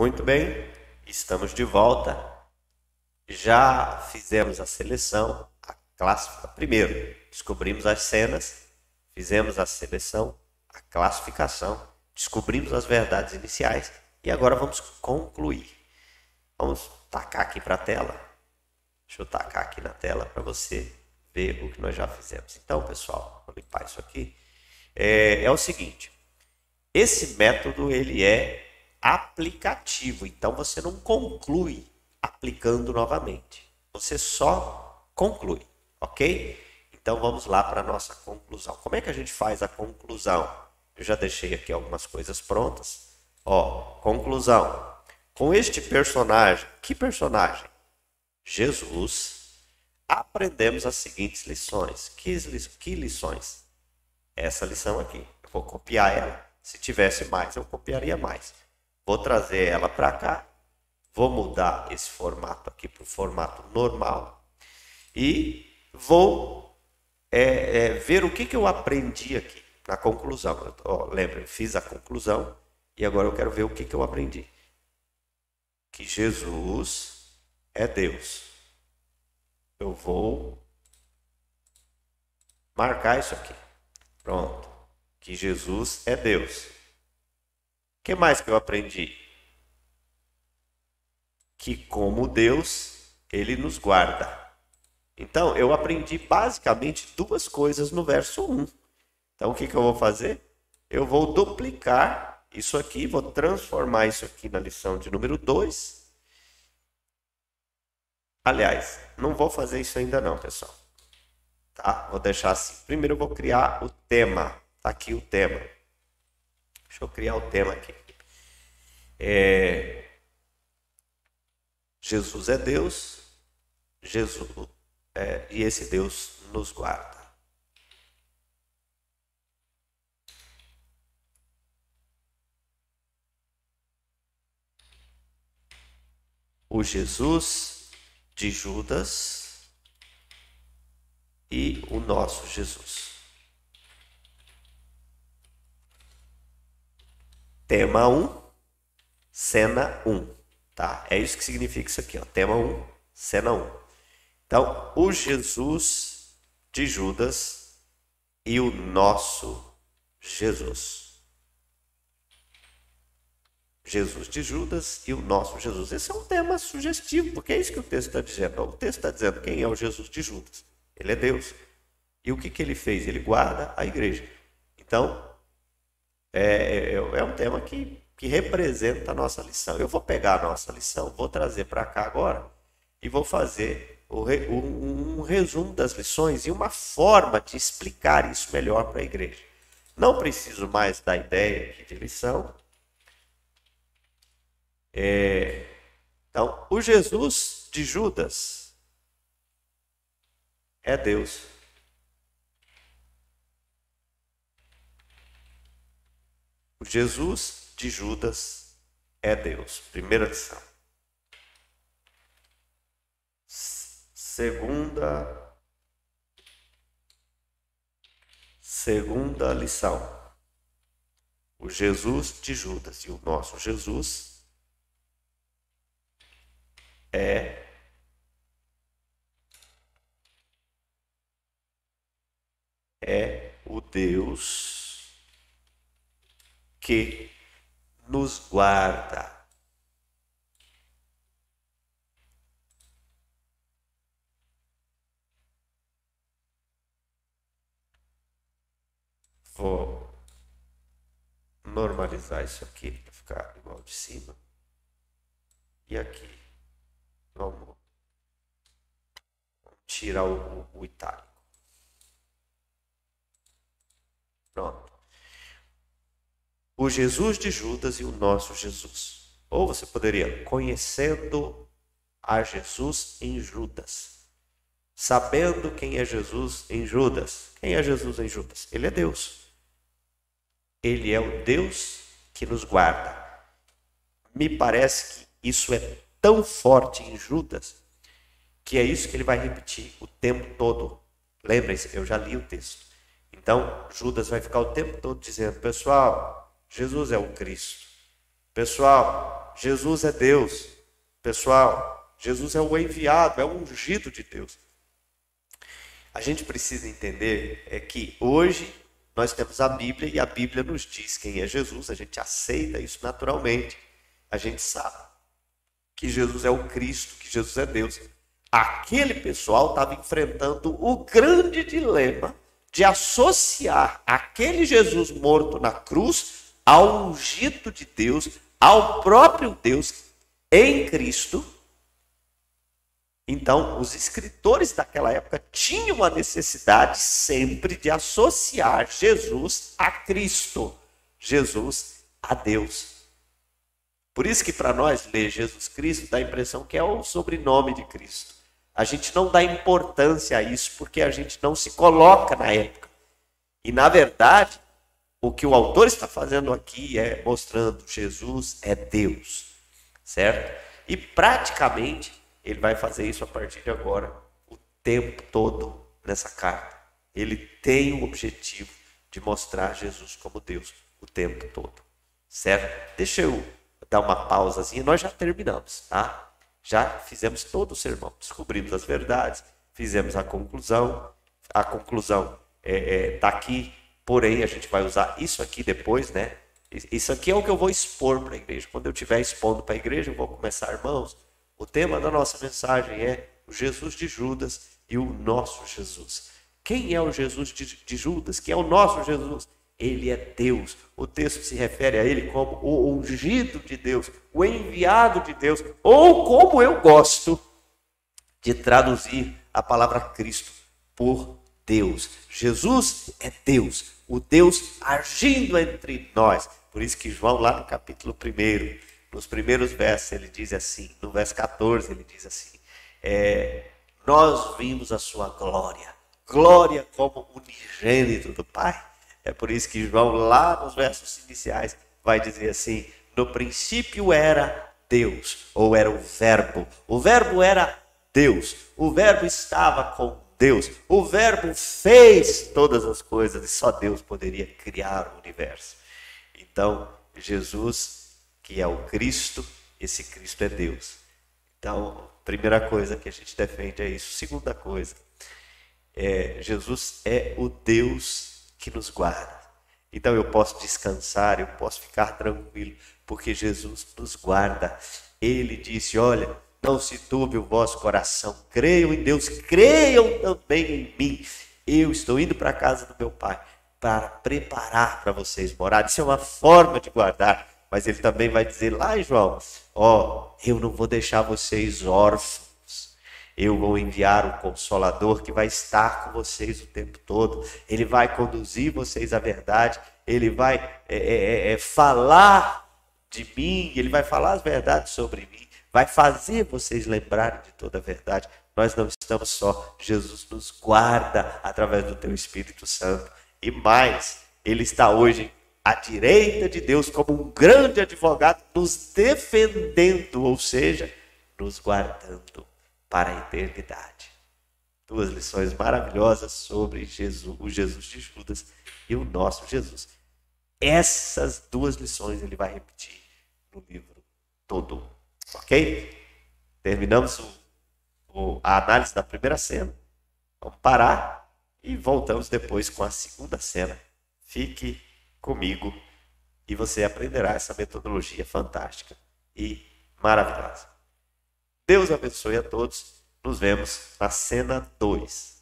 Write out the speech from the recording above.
Muito bem, estamos de volta. Já fizemos a seleção, a classificação. Primeiro, descobrimos as cenas, fizemos a seleção, a classificação, descobrimos as verdades iniciais e agora vamos concluir. Vamos tacar aqui para a tela. Deixa eu tacar aqui na tela para você ver o que nós já fizemos. Então, pessoal, vou limpar isso aqui. É o seguinte, esse método ele é aplicativo, então você não conclui aplicando novamente, você só conclui, ok? Então vamos lá para a nossa conclusão. Como é que a gente faz a conclusão? Eu já deixei aqui algumas coisas prontas. Conclusão. Com este personagem, que personagem? Jesus, aprendemos as seguintes lições. Que lições? Essa lição aqui. Eu vou copiar ela. Se tivesse mais, eu copiaria mais. Vou trazer ela para cá. Vou mudar esse formato aqui para o formato normal. E vou ver o que eu aprendi aqui na conclusão. Lembra, eu fiz a conclusão e agora eu quero ver o que eu aprendi. Que Jesus é Deus. Eu vou marcar isso aqui. Pronto. Que Jesus é Deus. O que mais que eu aprendi? Que como Deus, Ele nos guarda. Então, eu aprendi basicamente duas coisas no verso 1. Então, o que eu vou fazer? Eu vou duplicar isso aqui, vou transformar isso aqui na lição de número 2. Aliás, não vou fazer isso ainda não, pessoal. Tá? Vou deixar assim. Primeiro eu vou criar o tema. Tá aqui o tema. Deixa eu criar o tema aqui. Jesus é Deus. E esse Deus nos guarda. O Jesus de Judas e o nosso Jesus. Tema 1, cena 1. Tá? É isso que significa isso aqui. Tema 1, cena 1. Então, o Jesus de Judas e o nosso Jesus. Jesus de Judas e o nosso Jesus. Esse é um tema sugestivo, porque é isso que o texto está dizendo. O texto está dizendo quem é o Jesus de Judas. Ele é Deus. E o que ele fez? Ele guarda a igreja. Então, é um tema que representa a nossa lição. Eu vou pegar a nossa lição, vou trazer para cá agora e vou fazer um resumo das lições e uma forma de explicar isso melhor para a igreja. Não preciso mais da ideia aqui de lição. Então, o Jesus de Judas é Deus. O Jesus de Judas é Deus. Primeira lição. Segunda lição. O Jesus de Judas e o nosso Jesus é o Deus que nos guarda. Vou normalizar isso aqui para ficar igual de cima. E aqui, vamos tirar o itálico. Pronto. O Jesus de Judas e o nosso Jesus. Ou você poderia, conhecendo a Jesus em Judas. Sabendo quem é Jesus em Judas. Quem é Jesus em Judas? Ele é Deus. Ele é o Deus que nos guarda. Me parece que isso é tão forte em Judas, que é isso que ele vai repetir o tempo todo. Lembrem-se, eu já li o texto. Então, Judas vai ficar o tempo todo dizendo, pessoal, Jesus é o Cristo. Pessoal, Jesus é Deus. Pessoal, Jesus é o enviado, é o ungido de Deus. A gente precisa entender que hoje nós temos a Bíblia e a Bíblia nos diz quem é Jesus. A gente aceita isso naturalmente. A gente sabe que Jesus é o Cristo, que Jesus é Deus. Aquele pessoal estava enfrentando o grande dilema de associar aquele Jesus morto na cruz ao ungido de Deus, ao próprio Deus em Cristo. Então, os escritores daquela época tinham a necessidade sempre de associar Jesus a Cristo, Jesus a Deus. Por isso que para nós ler Jesus Cristo dá a impressão que é o sobrenome de Cristo. A gente não dá importância a isso porque a gente não se coloca na época. E na verdade, o que o autor está fazendo aqui é mostrando Jesus é Deus, certo? E praticamente ele vai fazer isso a partir de agora, o tempo todo nessa carta. Ele tem o objetivo de mostrar Jesus como Deus o tempo todo, certo? Deixa eu dar uma pausazinha, nós já terminamos, tá? Já fizemos todo o sermão, descobrimos as verdades, fizemos a conclusão está aqui, porém a gente vai usar isso aqui depois, né? Isso aqui é o que eu vou expor para a igreja. Quando eu estiver expondo para a igreja, eu vou começar, irmãos, o tema da nossa mensagem é o Jesus de Judas e o nosso Jesus. Quem é o Jesus de Judas? Quem é o nosso Jesus? Ele é Deus. O texto se refere a ele como o ungido de Deus, o enviado de Deus, ou como eu gosto de traduzir a palavra Cristo, por Deus. Jesus é Deus, o Deus agindo entre nós. Por isso que João, lá no capítulo 1, nos primeiros versos, ele diz assim, no verso 14, ele diz assim, nós vimos a sua glória, glória como unigênito do Pai. É por isso que João, lá nos versos iniciais, vai dizer assim, no princípio era Deus, ou era o verbo era Deus, o verbo estava com Deus, o verbo fez todas as coisas e só Deus poderia criar o universo. Então, Jesus, que é o Cristo, esse Cristo é Deus. Então, primeira coisa que a gente defende é isso. Segunda coisa, Jesus é o Deus que nos guarda. Então eu posso descansar, eu posso ficar tranquilo, porque Jesus nos guarda. Ele disse, olha, não se turbe o vosso coração, creiam em Deus, creiam também em mim. Eu estou indo para a casa do meu Pai para preparar para vocês morar. Isso é uma forma de guardar, mas ele também vai dizer lá em João, eu não vou deixar vocês órfãos. Eu vou enviar o Consolador que vai estar com vocês o tempo todo. Ele vai conduzir vocês à verdade. Ele vai falar de mim. Ele vai falar as verdades sobre mim. Vai fazer vocês lembrarem de toda a verdade. Nós não estamos só. Jesus nos guarda através do teu Espírito Santo. E mais, ele está hoje à direita de Deus como um grande advogado, nos defendendo, ou seja, nos guardando para a eternidade. Duas lições maravilhosas sobre Jesus, o Jesus de Judas e o nosso Jesus. Essas duas lições ele vai repetir no livro todo. Ok? Terminamos a análise da primeira cena. Vamos parar e voltamos depois com a segunda cena. Fique comigo e você aprenderá essa metodologia fantástica e maravilhosa. Deus abençoe a todos. Nos vemos na cena 2.